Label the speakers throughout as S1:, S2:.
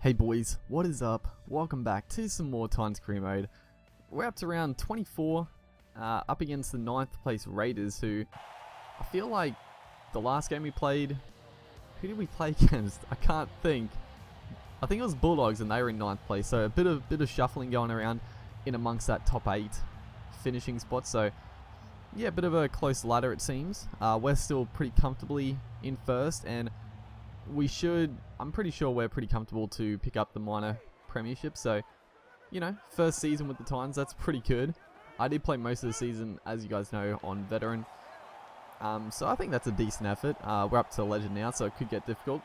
S1: Hey boys, what is up? Welcome back to some more Times Career Mode. We're up to round 24, up against the 9th place Raiders, who I feel like the last game we played, who did we play against? I can't think. I think it was Bulldogs and they were in 9th place, so a bit of shuffling going around in amongst that top 8 finishing spot. So yeah, a bit of a close ladder it seems. We're still pretty comfortably in first, and I'm pretty sure we're pretty comfortable to pick up the minor premiership. So, you know, first season with the Titans, that's pretty good. I did play most of the season, as you guys know, on veteran. So I think that's a decent effort. We're up to legend now, so it could get difficult.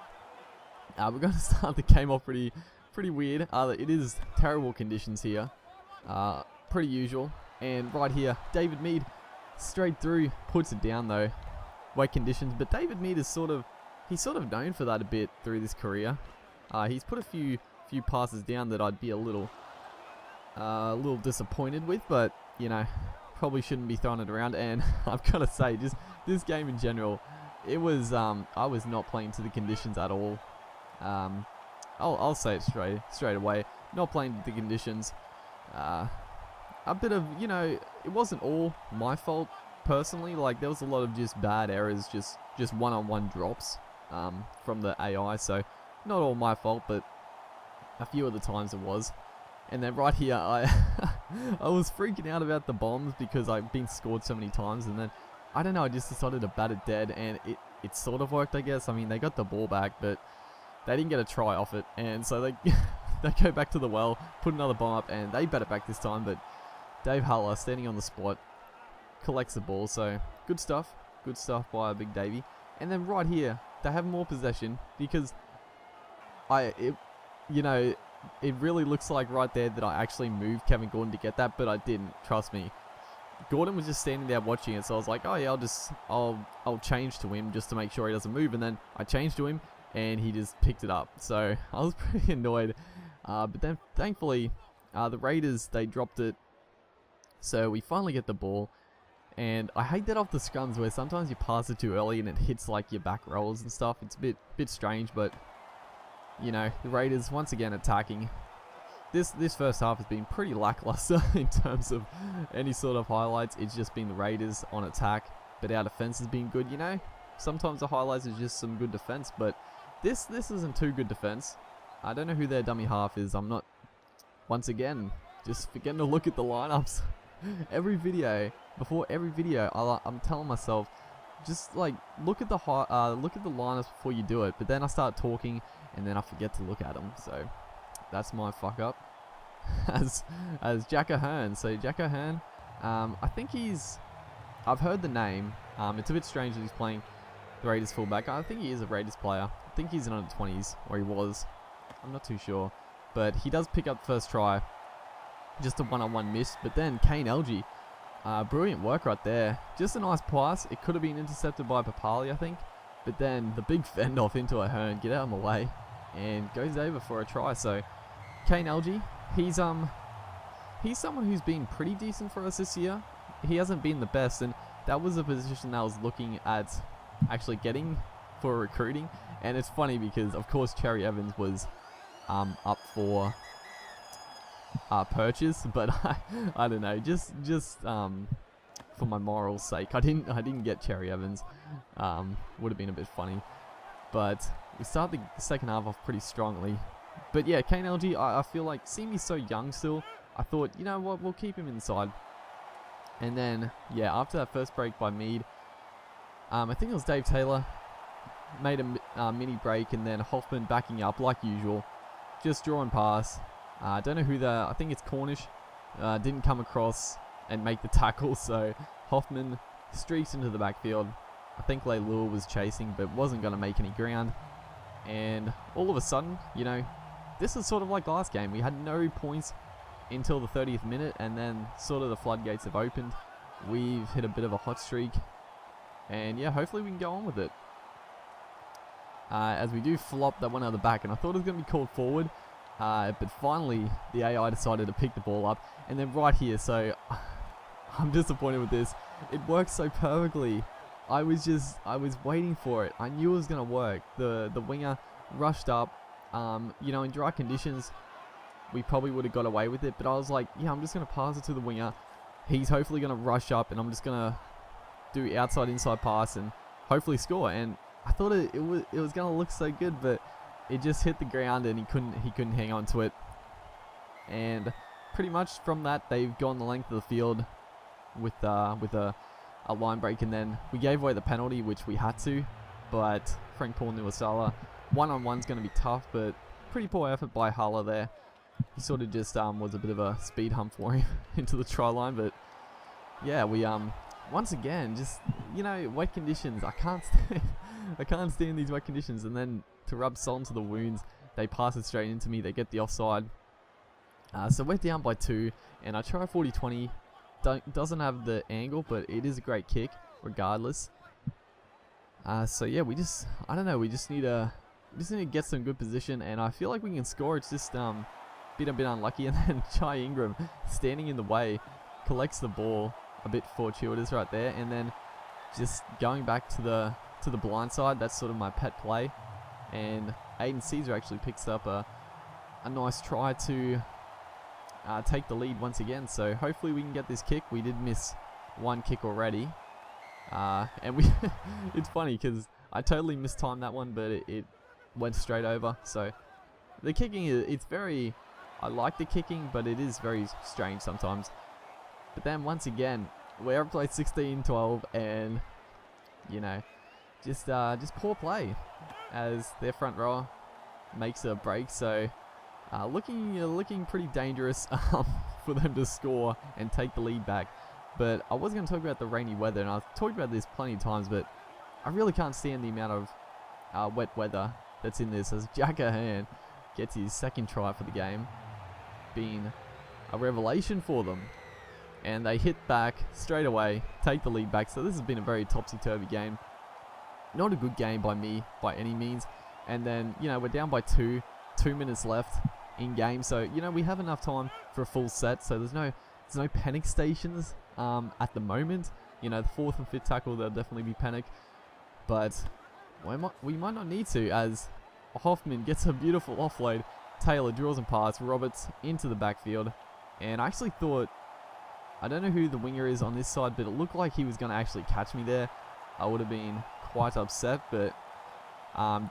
S1: We're going to start the game off pretty weird. It is terrible conditions here. Pretty usual. And right here, David Mead straight through, puts it down though. Wet conditions, but David Mead is he's sort of known for that a bit through this career. He's put a few passes down that I'd be a little disappointed with, but you know, probably shouldn't be throwing it around. And I've got to say, just this game in general, it was I was not playing to the conditions at all. I'll say it straight away, not playing to the conditions. A bit of, you know, it wasn't all my fault personally. Like, there was a lot of just bad errors, just one-on-one drops from the AI, so not all my fault, but a few of the times it was. And then right here, I was freaking out about the bombs because I've been scored so many times, and then I don't know, I just decided to bat it dead, and it sort of worked, I guess. I mean, they got the ball back, but they didn't get a try off it, and so they go back to the well, put another bomb up, and they bat it back this time. But Dave Huller, standing on the spot, collects the ball, so good stuff by Big Davey. And then right here, they have more possession because it really looks like right there that I actually moved Kevin Gordon to get that, but I didn't. Trust me. Gordon was just standing there watching it, so I was like, oh yeah, I'll change to him just to make sure he doesn't move. And then I changed to him, and he just picked it up. So I was pretty annoyed. But then thankfully, the Raiders, they dropped it, so we finally get the ball. And I hate that off the scrums where sometimes you pass it too early and it hits like your back rolls and stuff. It's a bit strange, but you know, the Raiders once again attacking. This first half has been pretty lackluster in terms of any sort of highlights. It's just been the Raiders on attack, but our defense has been good, you know. Sometimes the highlights is just some good defense, but this isn't too good defense. I don't know who their dummy half is. I'm not, once again, just forgetting to look at the lineups. Before every video, I'm telling myself, just like look at the lineups before you do it. But then I start talking, and then I forget to look at them. So that's my fuck up. as Jack O'Hearn. So Jack O'Hearn, I think I've heard the name. It's a bit strange that he's playing the Raiders fullback. I think he is a Raiders player. I think he's in under 20s, or he was. I'm not too sure, but he does pick up the first try. Just a one-on-one miss, but then Kane Elgee, brilliant work right there. Just a nice pass. It could have been intercepted by Papali, I think, but then the big fend off into Ahern, get out of the way, and goes over for a try. So Kane Elgee, he's someone who's been pretty decent for us this year. He hasn't been the best, and that was a position that I was looking at actually getting for recruiting. And it's funny because of course Cherry Evans was up for purchase, but I don't know, just for my moral's sake, I didn't get Cherry Evans. Would have been a bit funny, but we start the second half off pretty strongly. But yeah, Kane Elgee, I feel like, seeing he's so young still, I thought, you know what, we'll keep him inside. And then yeah, after that first break by Mead, I think it was Dave Taylor made a mini break, and then Hoffman backing up like usual, just drawing pass. I don't know who I think it's Cornish, didn't come across and make the tackle, so Hoffman streaks into the backfield. I think Leilua was chasing, but wasn't going to make any ground. And all of a sudden, you know, this is sort of like last game. We had no points until the 30th minute, and then sort of the floodgates have opened. We've hit a bit of a hot streak, and yeah, hopefully we can go on with it. As we do flop that one out of the back, and I thought it was going to be called forward. But finally, the AI decided to pick the ball up. And then right here, so I'm disappointed with this. It worked so perfectly. I was waiting for it. I knew it was going to work. The winger rushed up, You know, in dry conditions, we probably would have got away with it, but I was like, yeah, I'm just going to pass it to the winger. He's hopefully going to rush up, and I'm just going to do outside-inside pass and hopefully score. And I thought it was going to look so good, but it just hit the ground, and he couldn't hang on to it. And pretty much from that, they've gone the length of the field with a line break, and then we gave away the penalty, which we had to. But Frank Paul Nuwasala, one-on-one's going to be tough, but pretty poor effort by Hala there. He sort of just was a bit of a speed hump for him into the try line. But yeah, we once again, just, you know, wet conditions. I can't stand these wet conditions. And then to rub salt into the wounds, they pass it straight into me. They get the offside. So we're down by 2, and I try 40-20. Doesn't have the angle, but it is a great kick regardless. So yeah, we just need to get some good position, and I feel like we can score. It's just been a bit unlucky, and then Chai Ingram standing in the way collects the ball, a bit fortuitous right there, and then just going back to the blind side. That's sort of my pet play, and Aiden Caesar actually picks up a nice try to take the lead once again. So hopefully we can get this kick. We did miss one kick already, and we it's funny because I totally mistimed that one, but it went straight over. So the kicking it's very, I like the kicking, but it is very strange sometimes. But then once again, we ever played 16-12, and you know, just poor play as their front row makes a break. So looking pretty dangerous for them to score and take the lead back. But I was going to talk about the rainy weather, and I've talked about this plenty of times, but I really can't stand the amount of wet weather that's in this, as Jack Ahan gets his second try for the game, being a revelation for them. And they hit back straight away, take the lead back. So this has been a very topsy-turvy game. Not a good game by me by any means. And then, you know, we're down by 2 minutes left in game. So, you know, we have enough time for a full set. So there's no panic stations at the moment. You know, the 4th and 5th tackle, there'll definitely be panic. But we might not need to, as Hoffman gets a beautiful offload. Taylor draws and pass. Roberts into the backfield. And I actually thought, I don't know who the winger is on this side, but it looked like he was going to actually catch me there. I would have been quite upset, but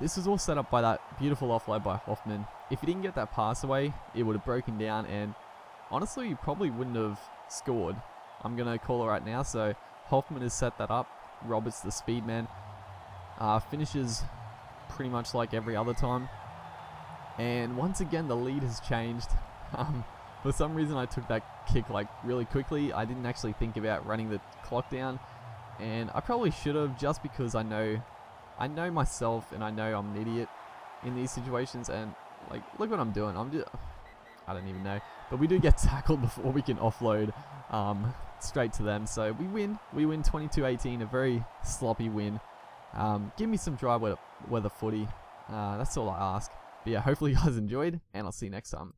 S1: this was all set up by that beautiful offload by Hoffman. If he didn't get that pass away, it would have broken down, and honestly, he probably wouldn't have scored. I'm going to call it right now. So Hoffman has set that up. Roberts, the speed man, finishes pretty much like every other time. And once again, the lead has changed. For some reason, I took that kick like really quickly. I didn't actually think about running the clock down, and I probably should have, just because I know myself, and I know I'm an idiot in these situations. And like, look what I'm doing. I don't even know, but we do get tackled before we can offload straight to them. So we win 22-18, a very sloppy win. Give me some dry weather footy. That's all I ask. But yeah, hopefully you guys enjoyed, and I'll see you next time.